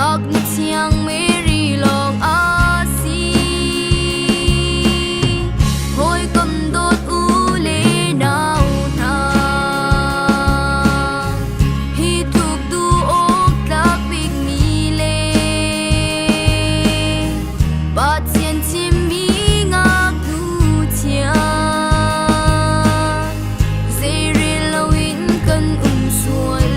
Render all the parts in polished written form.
Ngaknu thiang meri long asi hoi kom dot u le nau na hi tuk du ok tak big mi le bat chen chim mi ngaknu thiang zeri lawin kan sual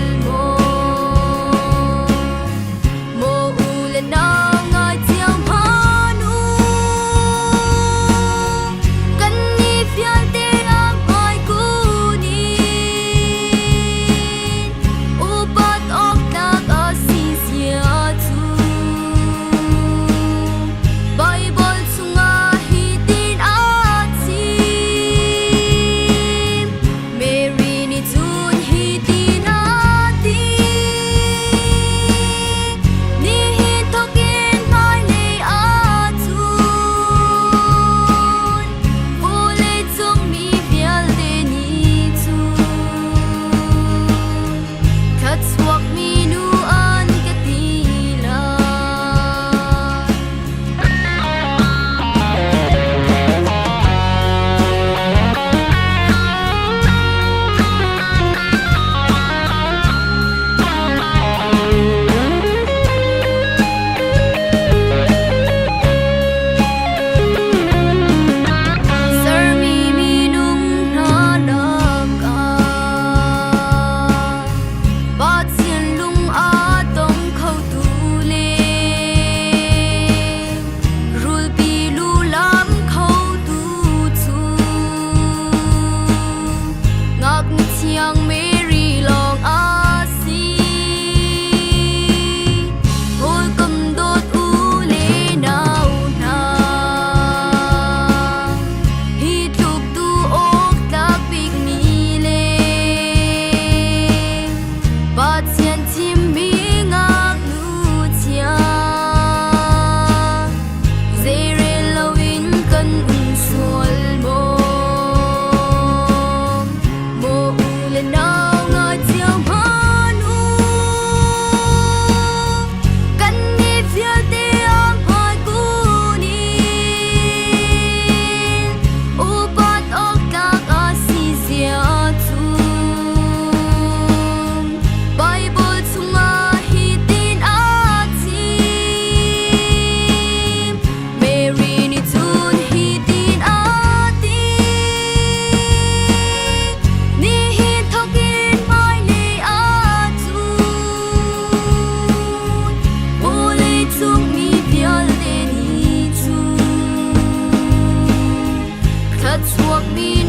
thiang meri long asi hoi kom dot u le nau na hi tuk du ok tak big mi le bat chen chim mi ngaknu thiang zeri lawin kan sual mo chuộc mi